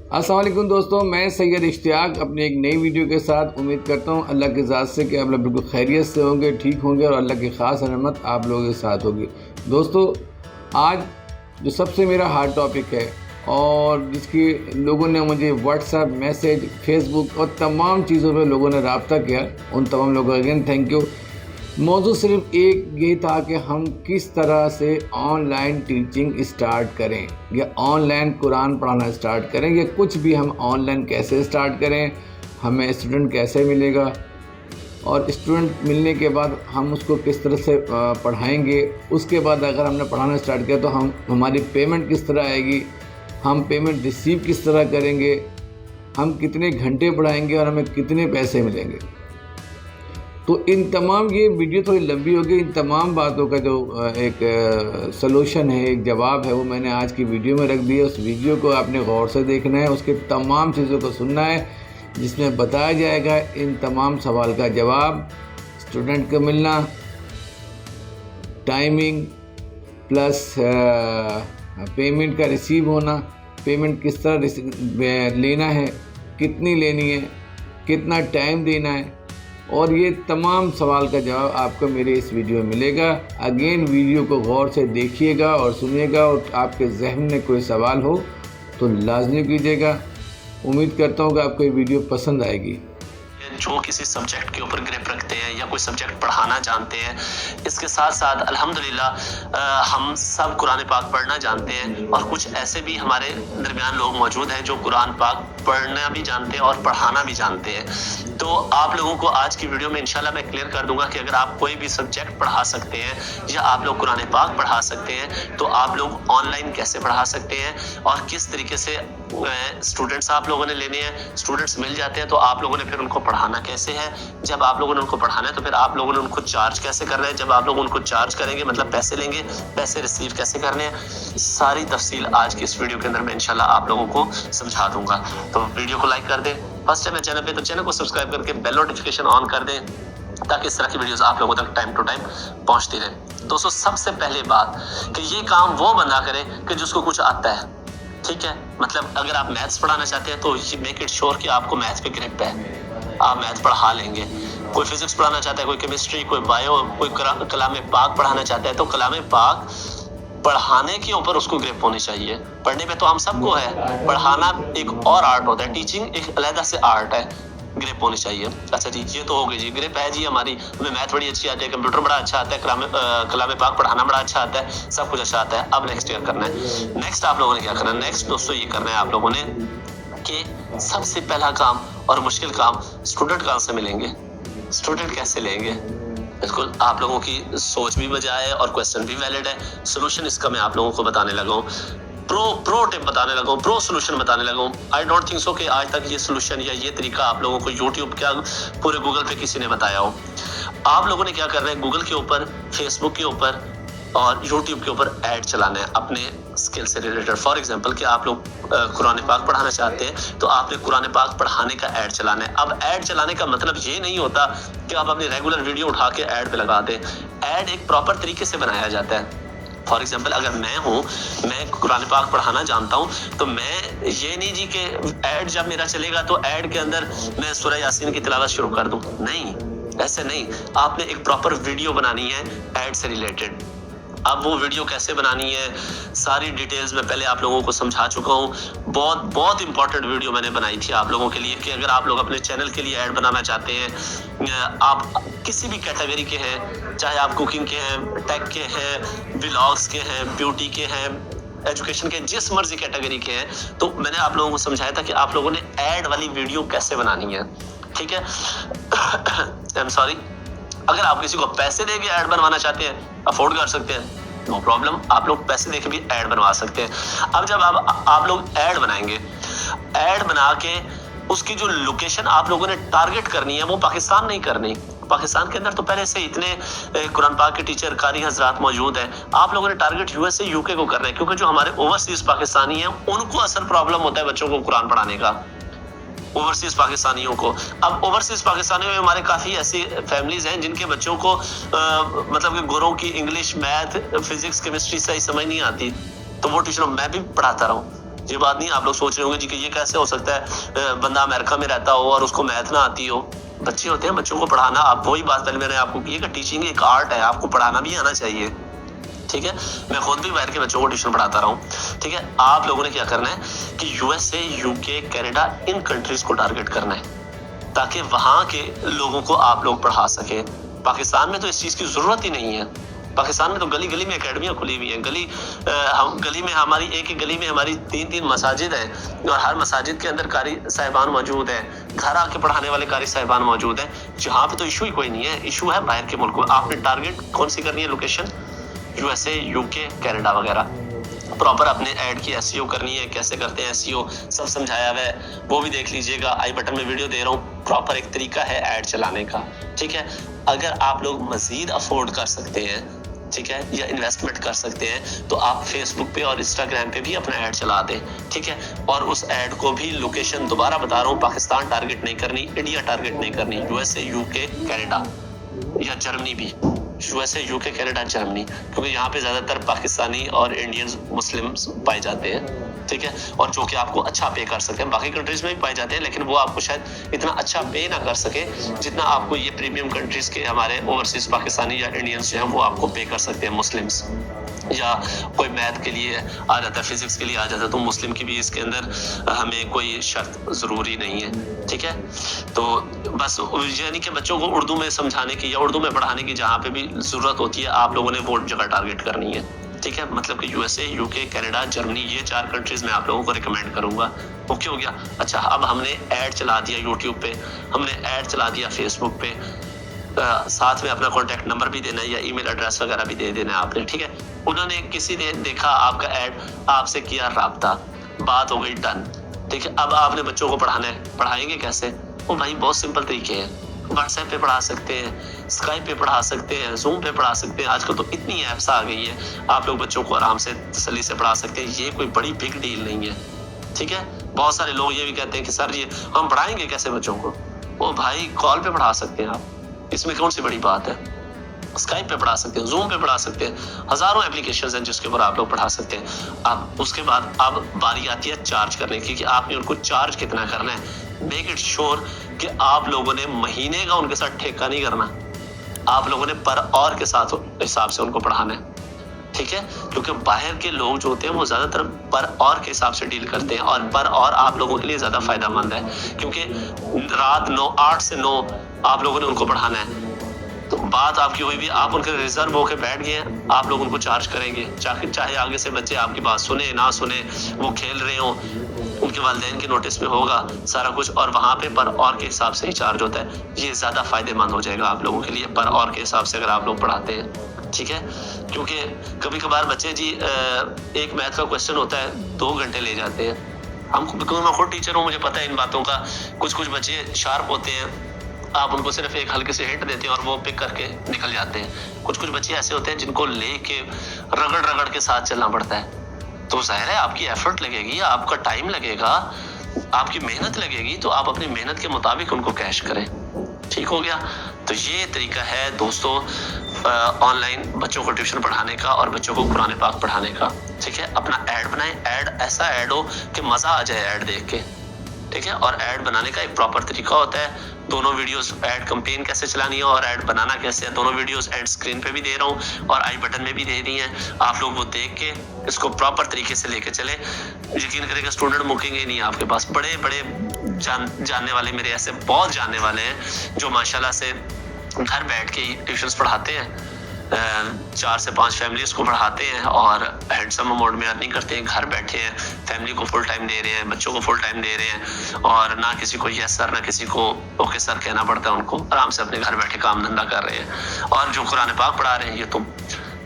अस्सलाम वालेकुम दोस्तों, मैं सैयद इश्तियाक अपनी एक नई वीडियो के साथ उम्मीद करता हूँ अल्लाह के ज़ात से कि आप लोग बिल्कुल खैरियत से होंगे, ठीक होंगे और अल्लाह की ख़ास रहमत आप लोगों के साथ होगी। दोस्तों, आज जो सबसे मेरा हार्ड टॉपिक है और जिसकी लोगों ने मुझे व्हाट्सएप, मैसेज, फेसबुक और तमाम चीज़ों पर लोगों ने रब्ता किया, उन तमाम लोगों का अगेन थैंक यू। मौजूद सिर्फ एक यही था कि हम किस तरह से ऑनलाइन टीचिंग स्टार्ट करें या ऑनलाइन कुरान पढ़ाना स्टार्ट करें या कुछ भी हम ऑनलाइन कैसे स्टार्ट करें, हमें स्टूडेंट कैसे मिलेगा और स्टूडेंट मिलने के बाद हम उसको किस तरह से पढ़ाएंगे। उसके बाद अगर हमने पढ़ाना स्टार्ट किया तो हमारी पेमेंट किस तरह आएगी, हम पेमेंट रिसीव किस तरह करेंगे, हम कितने घंटे पढ़ाएंगे और हमें कितने पैसे मिलेंगे। तो इन तमाम, ये वीडियो थोड़ी लंबी होगी, इन तमाम बातों का जो एक सलूशन है, एक जवाब है, वो मैंने आज की वीडियो में रख दिया। उस वीडियो को आपने गौर से देखना है, उसके तमाम चीज़ों को सुनना है जिसमें बताया जाएगा इन तमाम सवाल का जवाब, स्टूडेंट को मिलना, टाइमिंग प्लस पेमेंट का रिसीव होना, पेमेंट किस तरह लेना है, कितनी लेनी है, कितना टाइम देना है, और ये तमाम सवाल का जवाब आपको मेरे इस वीडियो में मिलेगा। अगेन वीडियो को गौर से देखिएगा और सुनिएगा और आपके जहन में कोई सवाल हो तो लाजमी कीजिएगा। उम्मीद करता हूँ कि आपको ये वीडियो पसंद आएगी। जो किसी सब्जेक्ट के ऊपर ग्रिप रखते हैं या कोई सब्जेक्ट पढ़ाना जानते हैं, इसके साथ साथ अल्हम्दुलिल्लाह हम सब कुरान पाक पढ़ना जानते हैं और कुछ ऐसे भी हमारे दरमियान लोग मौजूद हैं जो कुरान पाक पढ़ना भी जानते हैं और पढ़ाना भी जानते हैं। तो आप लोगों को आज की वीडियो में इंशाल्लाह मैं क्लियर कर दूंगा कि अगर आप कोई भी सब्जेक्ट पढ़ा सकते हैं या आप लोग कुरान पाक पढ़ा सकते हैं तो आप लोग ऑनलाइन कैसे पढ़ा सकते हैं और किस तरीके से स्टूडेंट्स आप लोगों ने लेने हैं। स्टूडेंट्स मिल जाते हैं तो आप लोगों ने फिर उनको पढ़ाना कैसे है, जब आप लोगों ने उनको पढ़ाना है तो फिर आप लोगों ने उनको चार्ज कैसे करना है, जब आप लोग उनको चार्ज करेंगे मतलब पैसे लेंगे, पैसे रिसीव कैसे करने हैं, सारी तफसील आज की इस वीडियो के अंदर मैं इंशाल्लाह आप लोगों को समझा दूंगा। तो वीडियो को लाइक कर दें, फर्स्ट टाइम चैनल पे तो चैनल को सब्सक्राइब करके बेल नोटिफिकेशन ऑन कर दें ताकि इस तरह की वीडियोस आप लोगों तक टाइम टू टाइम पहुंचती रहे। दोस्तों, सबसे पहले बात कि ये काम वो बंदा करे कि जिसको कुछ आता है, ठीक है। मतलब अगर आप मैथ्स पढ़ाना चाहते हैं तो मेक इट श्योर कि आपको मैथ्स पे ग्रिप है, आप मैथ पढ़ा लेंगे। कोई फिजिक्स पढ़ाना चाहता है, कोई केमिस्ट्री, कोई बायो, कोई कलाम पाक पढ़ाना चाहता है तो कलाम पाक पढ़ाने के ऊपर उसको ग्रिप होनी चाहिए। पढ़ने पे तो हम सबको है, पढ़ाना एक और आर्ट होता है, टीचिंग एक अलग से आर्ट है, ग्रिप होनी चाहिए। अच्छा जी, ये तो हो गई जी, ग्रिप है जी हमारी, हमें मैथ बड़ी अच्छी आती है, कंप्यूटर बड़ा अच्छा आता है, कलाम पाक पढ़ाना बड़ा अच्छा आता है, सब कुछ अच्छा आता है। अब नेक्स्ट ईयर करना है, नेक्स्ट आप लोगों ने क्या करना है, नेक्स्ट दोस्तों ये करना है आप लोगों ने कि सबसे पहला काम और मुश्किल काम, स्टूडेंट कहाँ से मिलेंगे, स्टूडेंट कैसे लेंगे। बिल्कुल आप लोगों की सोच भी बजाय है और क्वेश्चन भी वैलिड है। सोल्यूशन इसका मैं आप लोगों को बताने लगा हूँ, प्रो टिप बताने लगा हूँ, प्रो सोल्यूशन बताने लगा हूँ। आई डोंट थिंक सो कि आज तक ये सोल्यूशन या ये तरीका आप लोगों को यूट्यूब क्या पूरे गूगल पे किसी ने बताया हो। आप लोगों ने क्या करना है, गूगल के ऊपर, फेसबुक के ऊपर और यूट्यूब के ऊपर ऐड चलाना है अपने स्किल से रिलेटेड। फॉर एग्जांपल कि आप लोग कुरान पाक पढ़ाना चाहते हैं तो आपने कुरान पाक पढ़ाने का ऐड चलाना है। अब ऐड चलाने का मतलब ये नहीं होता कि आप अपनी रेगुलर वीडियो उठा के ऐड पे लगा दें। ऐड एक प्रॉपर तरीके से बनाया जाता है। फॉर एग्जाम्पल अगर मैं कुरान पाक पढ़ाना जानता हूँ तो मैं ये नहीं जी कि ऐड जब मेरा चलेगा तो ऐड के अंदर मैं सूरह यासीन की तिलावत शुरू कर दूँ, नहीं, ऐसे नहीं। आपने एक प्रॉपर वीडियो बनानी है ऐड से रिलेटेड। अब वो वीडियो कैसे बनानी है, सारी डिटेल्स मैं पहले आप लोगों को समझा चुका हूँ। बहुत इंपॉर्टेंट वीडियो मैंने बनाई थी आप लोगों के लिए कि अगर आप लोग अपने चैनल के लिए ऐड बनाना चाहते हैं, आप किसी भी कैटेगरी के हैं, चाहे आप कुकिंग के हैं, टेक के हैं, व्लॉग्स के हैं, ब्यूटी के हैं, एजुकेशन के, जिस मर्जी कैटेगरी के हैं, तो मैंने आप लोगों को समझाया था कि आप लोगों ने ऐड वाली वीडियो कैसे बनानी है, ठीक है। आई एम सॉरी, अगर आप किसी को पैसे देके ऐड बनवाना चाहते हैं, अफोर्ड कर सकते हैं, नो प्रॉब्लम, आप लोग पैसे देके भी ऐड बनवा सकते हैं। अब जब आप लोग ऐड बनाएंगे, ऐड बना के उसकी जो लोकेशन आप लोगों ने टारगेट करनी है वो पाकिस्तान नहीं करनी। पाकिस्तान के अंदर तो पहले से इतने कुरान पाक के टीचर, कारी हजरात मौजूद हैं। आप लोगों ने टारगेट यूएस से यूके को करना है, क्योंकि जो हमारे ओवरसीज पाकिस्तानी हैं उनको असल प्रॉब्लम होता है बच्चों को कुरान पढ़ाने का, ओवरसीज पाकिस्तानियों को। अब ओवरसीज पाकिस्तानियों में हमारे काफी ऐसी फैमिलीज हैं जिनके बच्चों को मतलब कि गोरों की इंग्लिश, मैथ, फिजिक्स, केमिस्ट्री सही समझ नहीं आती, तो वो ट्यूशन मैं भी पढ़ाता रहा हूँ। ये बात नहीं आप लोग सोच रहे होंगे जी कि ये कैसे हो सकता है बंदा अमेरिका में रहता हो और उसको मैथ ना आती हो। बच्चे होते हैं, बच्चों को पढ़ाना, आप वही बात पहले मैंने आपको की कि टीचिंग एक आर्ट है, आपको पढ़ाना भी आना चाहिए। ठीक है, मैं खुद भी बाहर के बच्चों को ट्यूशन पढ़ाता रहा हूँ। ठीक है, आप लोगों ने क्या करना है कि यूएसए, यूके, कनाडा, इन कंट्रीज को टारगेट करना है ताकि वहां के लोगों को आप लोग पढ़ा सके। पाकिस्तान में तो इस चीज की जरूरत ही नहीं है। पाकिस्तान में तो गली गली में एकेडमियां खुली हुई हैं। गली में हमारी एक गली में हमारी 3-3 मसाजिद है और हर मसाजिद के अंदर कारी साहिबान मौजूद है, घर आके पढ़ाने वाले कारी साहिबान मौजूद है। जहाँ पे तो इशू ही कोई नहीं है, इशू है बाहर के मुल्क में। आपने टारगेट कौन सी करनी है लोकेशन? यूएसए, यूके, कनाडा वगैरह। प्रॉपर अपने ऐड की एसईओ करनी है, कैसे करते हैं एसईओ सब समझाया हुआ है, वो भी देख लीजिएगा। आई बटन में वीडियो दे रहा हूँ, प्रॉपर एक तरीका है ऐड चलाने का। ठीक है, अगर आप लोग मजीद अफोर्ड कर सकते हैं, ठीक है, या इन्वेस्टमेंट कर सकते हैं, तो आप फेसबुक पे और इंस्टाग्राम पे भी अपना ऐड चला दें। ठीक है, और उस ऐड को भी लोकेशन दोबारा बता रहा हूँ, पाकिस्तान टारगेट नहीं करनी, इंडिया टारगेट नहीं करनी, यूएसए, यूके, कनाडा या जर्मनी भी, यूएसए, यूके, कनाडा, जर्मनी, क्योंकि यहाँ पे ज्यादातर पाकिस्तानी और इंडियन मुस्लिम्स पाए जाते हैं। ठीक है, और जो कि आपको अच्छा पे कर सकते हैं। बाकी कंट्रीज में भी पाए जाते हैं, लेकिन वो आपको शायद इतना अच्छा पे ना कर सके जितना आपको ये प्रीमियम कंट्रीज के हमारे ओवरसीज पाकिस्तानी या इंडियंस जो हैं वो आपको पे कर सकते हैं। मुस्लिम्स या कोई मैथ के लिए आ जाता है, फिजिक्स के लिए आ जाता है, तो मुस्लिम की भी इसके अंदर हमें कोई शर्त जरूरी नहीं है। ठीक है, तो बस यानी कि बच्चों को उर्दू में समझाने की या उर्दू में पढ़ाने की जहाँ पे भी जरूरत होती है, आप लोगों ने वो जगह टारगेट करनी है। ठीक है, मतलब कि यूएसए, यूके, कनाडा, जर्मनी, ये 4 कंट्रीज में आप लोगों को रिकमेंड करूंगा। ओके हो गया। अच्छा, अब हमने ऐड चला दिया यूट्यूब पे, हमने ऐड चला दिया फेसबुक पे, साथ में अपना कॉन्टैक्ट नंबर भी देना है या ईमेल एड्रेस वगैरह भी दे देना है आपने। ठीक है, उन्होंने किसी ने देखा आपका ऐड, आपसे किया राब्ता, बात हो गई डन। ठीक है, अब आपने बच्चों को पढ़ाना है, पढ़ाएंगे कैसे? वो भाई बहुत सिंपल तरीके हैं, व्हाट्सएप पे पढ़ा सकते हैं, स्काइप पे पढ़ा सकते हैं, जूम पे पढ़ा सकते हैं। आजकल तो इतनी ऐप्स आ गई है, आप लोग बच्चों को आराम से तसल्ली से पढ़ा सकते हैं। ये कोई बड़ी बिग डील नहीं है। ठीक है, बहुत सारे लोग ये भी कहते हैं कि सर जी हम पढ़ाएंगे कैसे बच्चों को? वो भाई कॉल पे पढ़ा सकते हैं आप, इसमें कौन सी बड़ी बात है? स्काइप पे पढ़ा सकते हैं, जूम पे पढ़ा सकते हैं, हजारों एप्लीकेशंस हैं जिसके ऊपर आप लोग पढ़ा सकते हैं। अब उसके बाद अब बारी आती है चार्ज करने की कि आपने उनको चार्ज कितना करना है। मेक इट श्योर कि आप लोगों ने महीने का उनके साथ ठेका नहीं करना, आप लोगों ने पर और के साथ हिसाब से उनको पढ़ाना है। ठीक है, क्योंकि बाहर के लोग जो होते हैं वो ज्यादातर पर और के हिसाब से डील करते हैं, और पर और आप लोगों के लिए ज्यादा फायदेमंद है, क्योंकि रात 8 से 9 आप लोगों ने उनको पढ़ाना है। तो बात आपकी हुई भी, आप उनके रिजर्व होकर बैठ गए हैं, आप लोग उनको चार्ज करेंगे, चाहे आगे से बच्चे आपकी बात सुने ना सुने, वो खेल रहे हो, उनके वालिदैन के नोटिस में होगा सारा कुछ, और वहां पे पर और के हिसाब से ही चार्ज होता है। ये ज्यादा फायदेमंद हो जाएगा आप लोगों के लिए, पर और के हिसाब से अगर आप लोग पढ़ाते हैं। ठीक है, क्योंकि कभी कभार बच्चे जी एक मैथ का क्वेश्चन होता है 2 घंटे ले जाते हैं। हमको, मैं खुद टीचर हूँ, मुझे पता है इन बातों का। कुछ बच्चे शार्प होते हैं, आप उनको सिर्फ एक हल्के से हिंट देते हैं और वो पिक करके निकल जाते हैं। कुछ बच्चे ऐसे होते हैं जिनको लेके रगड़ के साथ चलना पड़ता है। तो जाहिर है आपकी एफर्ट लगेगी, आपका टाइम लगेगा, आपकी मेहनत लगेगी, तो आप अपनी मेहनत के मुताबिक उनको कैश करें। ठीक हो गया। तो ये तरीका है दोस्तों ऑनलाइन बच्चों को ट्यूशन पढ़ाने का और बच्चों को कुरान पाक पढ़ाने का। ठीक है, अपना ऐड बनाएं, ऐड ऐसा ऐड हो कि मजा आ जाए ऐड देख के। ठीक है, और ऐड बनाने का एक प्रॉपर तरीका होता है। दोनों वीडियोस ऐड कैंपेन कैसे चलानी है और ऐड बनाना कैसे है, दोनों वीडियोस ऐड स्क्रीन पे भी दे रहा हूँ और आई बटन में भी दे दी हैं। आप लोग वो देख के इसको प्रॉपर तरीके से लेके चले। यकीन करेगा स्टूडेंट मुकेंगे नहीं आपके पास। बड़े बड़े जानने वाले मेरे ऐसे बहुत जानने वाले हैं जो माशाल्लाह से घर बैठ के ट्यूशंस पढ़ाते हैं, 4 से 5 फैमिलीज को पढ़ाते हैं और हैंडसम अमाउंट में अर्निंग करते हैं। घर बैठे हैं, फैमिली को फुल टाइम दे रहे हैं, बच्चों को फुल टाइम दे रहे हैं, और ना किसी को यस सर ना किसी को ओके सर कहना पड़ता है। उनको आराम से अपने घर बैठे काम धंधा कर रहे हैं। और जो कुरान पाक पढ़ा रहे हैं, ये तो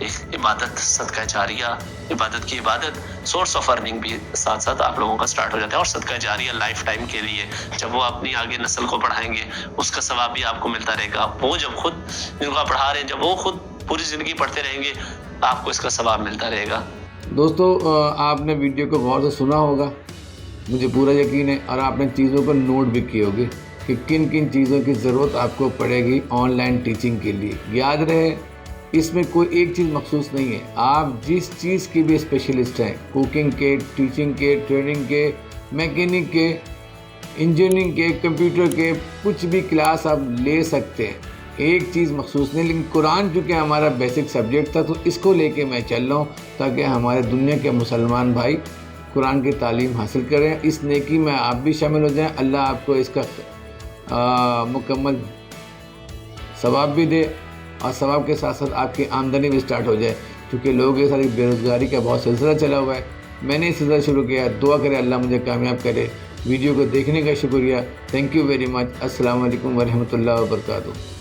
एक इबादत, सदका जारिया, इबादत की इबादत, सोर्स ऑफ अर्निंग भी साथ साथ आप लोगों का स्टार्ट हो जाता है। और सदका जारिया लाइफ टाइम के लिए, जब वो अपनी आगे नस्ल को पढ़ाएंगे उसका सवाब भी आपको मिलता रहेगा। वो जब खुद जिनको आप पढ़ा रहे हैं, जब वो खुद पूरी जिंदगी पढ़ते रहेंगे, आपको इसका सवाब मिलता रहेगा। दोस्तों आपने वीडियो को गौर से सुना होगा, मुझे पूरा यकीन है, और आपने चीज़ों को नोट भी किए होंगे कि किन किन चीज़ों की ज़रूरत आपको पड़ेगी ऑनलाइन टीचिंग के लिए। याद रहे इसमें कोई एक चीज़ मखसूस नहीं है। आप जिस चीज़ के भी स्पेशलिस्ट हैं, कुकिंग के, टीचिंग के, ट्रेनिंग के, मैकेनिक के, इंजीनियरिंग के, कंप्यूटर के, कुछ भी क्लास आप ले सकते हैं, एक चीज़ मखसूस नहीं। लेकिन कुरान चूँकि हमारा बेसिक सब्जेक्ट था तो इसको लेके मैं चल रहा हूँ ताकि हमारे दुनिया के मुसलमान भाई कुरान की तालीम हासिल करें, इस नेकी में आप भी शामिल हो जाएं। अल्लाह आपको इसका मुकम्मल सवाब भी दे और सवाब के साथ साथ आपकी आमदनी भी स्टार्ट हो जाए, क्योंकि लोगों के साथ बेरोज़गारी का बहुत सिलसिला चला हुआ है। मैंने सिलसिला शुरू किया, दुआ करें अल्लाह मुझे कामयाब करे। वीडियो को देखने का शुक्रिया। Thank you very much. अस्सलाम वालेकुम वरहमतुल्लाहि वबरकातुहू।